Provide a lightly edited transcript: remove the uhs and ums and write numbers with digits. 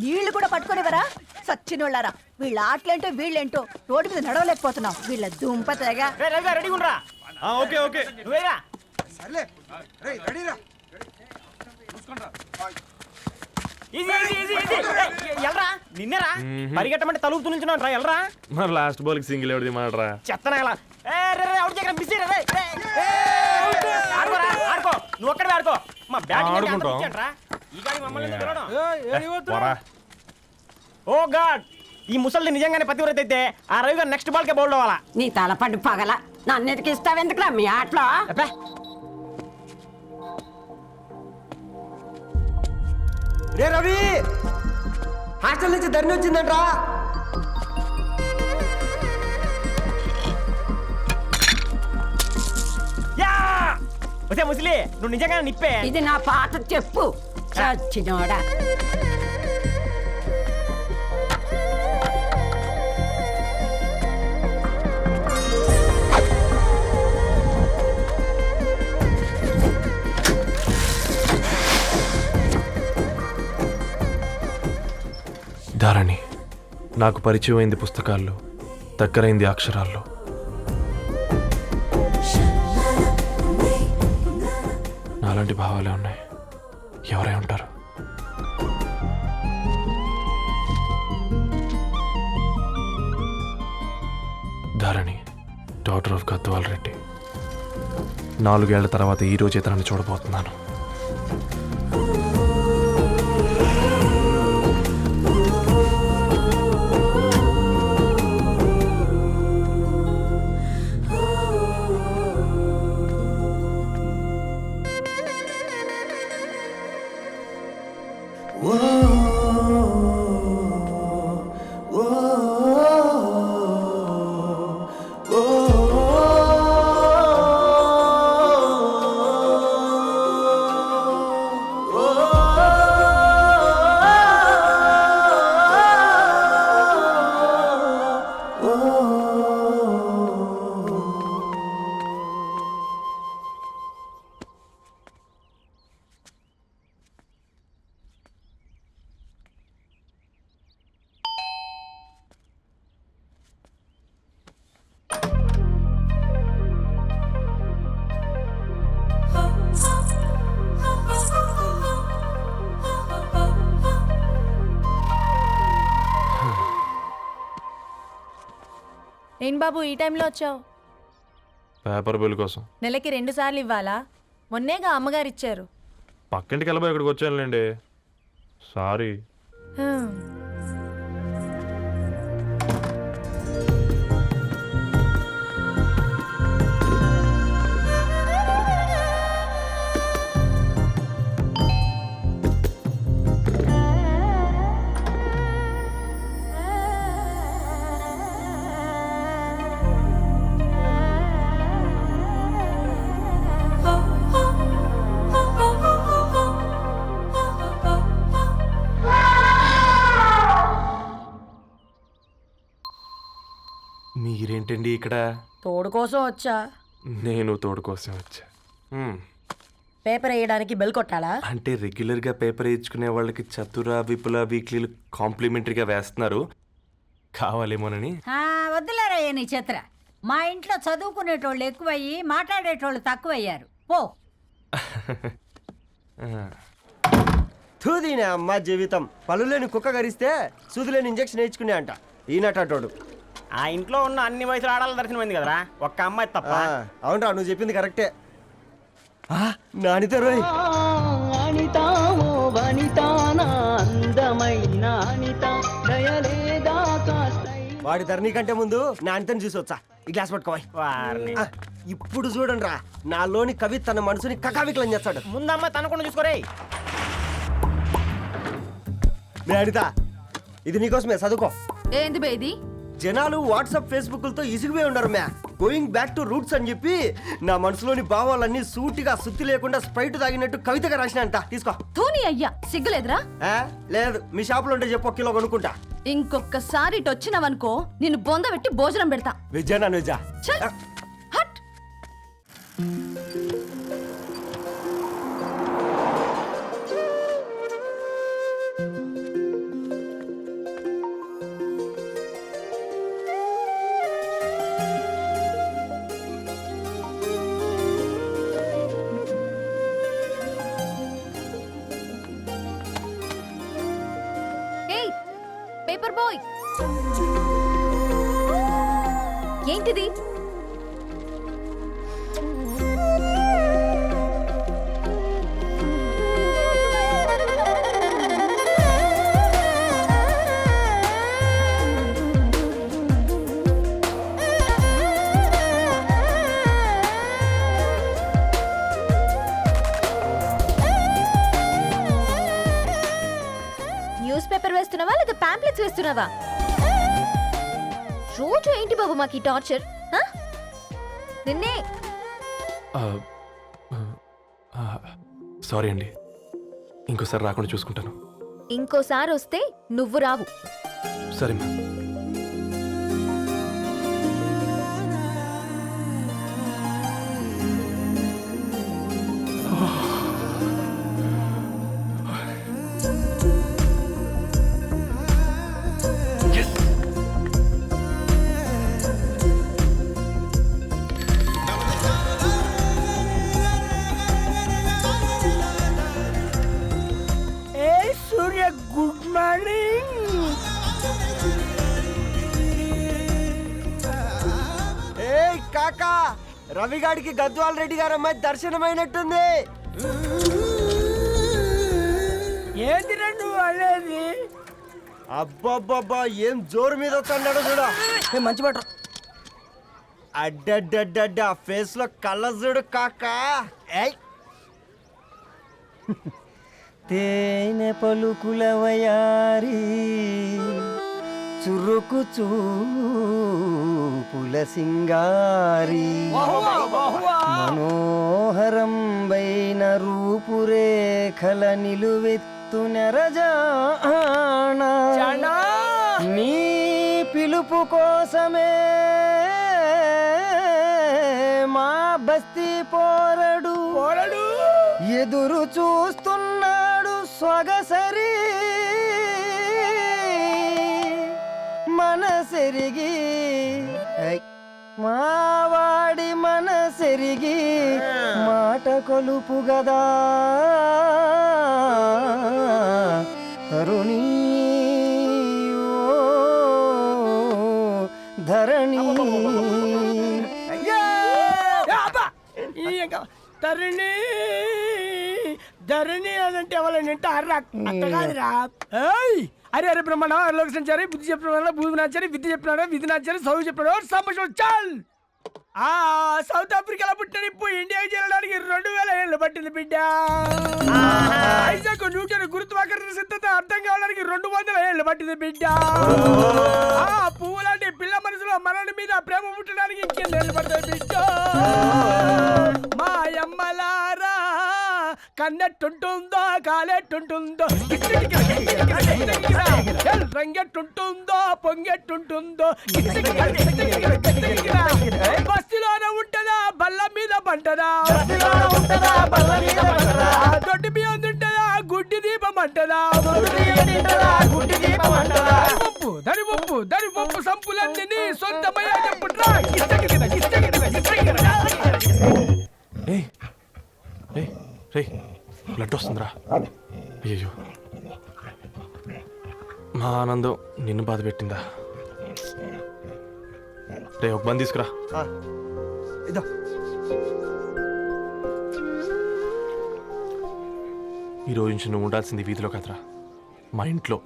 నీళ్లు కూడా పట్టుకునేవరా సచ్చినోళ్ళారా. వీళ్ళ ఆటలేంటో వీళ్ళేంటో రోడ్డు మీద నడవలేకపోతున్నాం. వీళ్ళ దుంప తెగ. రెడీ ఉండరా? ఓకే ఓకే నువ్వేరా? ఎల్రా నిన్నేరా పరిగెట్టమంటే తలుపు నుంచున్నాను రా. ఎల్రా మరి లాస్ట్ బాల్ కి సింగిల్ ఎవరిది మాడరా? చెత్తనా ఎలా ఆడుకో. నువ్వు ఒక్కడే ఆడుకో. మా బ్యాటింగ్ ఓ గాడ్, ఈ ముసలి నిజంగానే పతివ్రత అయితే ఆ రవి గారు నెక్స్ట్ బాల్ కే బౌల్డ్ అవ్వాలా. నీ తలపండి పగల నన్ను ఇస్తావెందుకురా మీ ఆటలో? రే రవి, హాస్టల్ నుంచి ధరణి వచ్చిందంట్రా. వచ్చే ముసలి, నువ్వు నిజంగానే నిప్పే. ఇది నా పాట చెప్పు చచ్చినోడా. ధారణి నాకు పరిచయం అయింది పుస్తకాల్లో, దగ్గరైంది అక్షరాల్లో. నాలాంటి భావాలే ఉన్నాయి. ఎవరై ఉంటారు? Dharani doctor of Gadwal Reddy. 4 ఏళ్ల తర్వాత ఈ రోజు ఇతరాన్ని చూడబోతున్నాను. ఏం బాబు ఈ టైంలో వచ్చావు? పేపర్ బిల్ కోసం. నెలకి 2 సార్లు ఇవ్వాలా? మొన్నేగా అమ్మగారు ఇచ్చారు. పక్కింటికి వెళ్ళబోయి ఇక్కడికి వచ్చానులేండి. సారీ. మీరేంటండి ఇక్కడ? తోడు కోసం వచ్చా. నేను తోడు కోసం వచ్చా. పేపర్ వేయడానికి బెల్ కొట్టాలా? అంటే రెగ్యులర్గా పేపర్ వేయించుకునే వాళ్ళకి చతుర విపుల వీక్లీలు కాంప్లిమెంటరీగా వేస్తున్నారు, కావాలేమోనని. వద్దులేరయ్య నీ చిత్ర. మా ఇంట్లో చదువుకునేటోళ్ళు ఎక్కువయ్యి మాట్లాడేటోళ్ళు తక్కువయ్యారు. పో. తూదీనే అమ్మ జీవితం. పళ్ళులేని కుక్క గరిస్తే సూదులేని ఇంజక్షన్ వేయించుకునే అంట ఈనటోడు. ఆ ఇంట్లో ఉన్న అన్ని వయసులో ఆడాల దర్శనమైంది కదరా, ఒక్క అమ్మాయి తప్ప. అవునరా, నువ్వు చెప్పింది కరెక్టే. నానిత రోయ్, వాడి ధరణి కంటే ముందు నానితని చూసి వచ్చా. ఈ గ్లాస్ పట్టుకోవాలి. ఇప్పుడు చూడండి రా, నాలోని కవి తన మనసుని కకావికలం చేస్తాడు. ముందమ్మ తనకుండా చూసుకోరే. అనిత, ఇది నీకోసమే, చదువుకో. ఏంది బేది? జనాలు వాట్సాప్ ఫేస్బుక్లతో ఇసిగిపోయి ఉన్నారు మ్యా. గోయింగ్ బ్యాక్ టు రూట్స్ అని చెప్పి నా మనసులోని భావాలన్నీ సూటిగా సుత్తి లేకుండా స్ప్రైట్ తాగినట్టు కవితగా రాసిన అంట. తీసుకో. తూని అయ్యా, సిగ్గులేదురా? లేదు, మీ షాపులో ఉంటే చెప్పు, 1 కిలో కొనుక్కుంటా. ఇంకొకసారి ఇటు వచ్చినావనుకో నిన్ను బొంద పెట్టి భోజనం పెడతా. వెజ్జా నాన్ వెజ్జా? హట్. పేపర్ బాయ్ ఏంటిది? న్యూస్ పేపర్ వేస్తున్నావా లేదా పాంప్లెట్స్ వేస్తున్నావా? రోజు ఏంటి బాబు మాకు ఈ టార్చర్? నిన్నే సారీ అండి, ఇంకోసారి రాకుండా చూసుకుంటాను. ఇంకోసారి వస్తే నువ్వు రావు. సరే మ్యామ్. ఏ సూర్య, గుడ్ మార్నింగ్. ఏ కాకా, రవిగాడికి గద్వాల్ రెడ్డి గారు అమ్మాయి దర్శనమైనట్టుంది. ఏంటి నువ్వు అనేది? అబ్బబ్బబ్బా, ఏం జోరు మీద వస్తున్నాడో చూడు. మంచి మాట. అడ్డడ్డడ్డ ఫేస్ లో కళ్ళ చూడు కాకా. ఏయ్ తేనె పలుకుల వయారి చురుకు చూపుల సింగారి మనోహరం వైన రూపురేఖల నిలువెత్తు నెరజానా నీ పిలుపు కోసమే మా బస్తీ పోరడు ఎదురు చూస్తున్నాడు సొగసరి మనసెరిగి మావాడి మనసెరిగి మాట కొలుపు గదా తరుణీ ఓ ధరణి. తరుణి ధరణి అదంటే ఎవరైనా అర్రా అట్ట కాదురా. అరే అరే బ్రహ్మాండ లోక సంచారి బుద్ధి చెప్పిన భూమి నాచారి విద్య చెప్పినాడు విధి నాచారి చదువు చెప్పినాడు సంభాషణ చాల్. సౌత్ ఆఫ్రికాలో పుట్టిన ఇప్పుడు ఇండియాకి చేరడానికి 2000 ఏళ్ళు పట్టింది బిడ్డ. ఐజాక్ న్యూటన్ గురుత్వాకర్షణ సిద్ధత అర్థం కావడానికి 200 ఏళ్ళు పట్టింది బిడ్డ. పువ్వు లాంటి పిల్ల మనసులో మరణి మీద ప్రేమ పుట్టడానికి ఇంకేళ్ళు పడుతుంది బిడ్డ. మా అమ్మలారా కన్నెట్టుంటుందో కాలెట్టుంటుందో రంగెట్టుంటుందో పొంగెట్టుంటుందో బస్తిలోనే ఉంటదా బల్ల మీద పంటదా దొడ్డి బియ్యం తింటదా గుడ్డి దీపం అంటదా దరి పప్పు సంపులన్నీ సొంతమయ్యా చెప్పుట్రా. బ్లడ్ వస్తుందిరా. అయ్యో, మా ఆనందం నిన్ను బాధ పెట్టిందా? రే, ఒక బంద్ తీసుకురా. ఇదో ఈరోజు నుంచి నువ్వు ఉండాల్సింది వీధిలో కదరా, మా ఇంట్లో.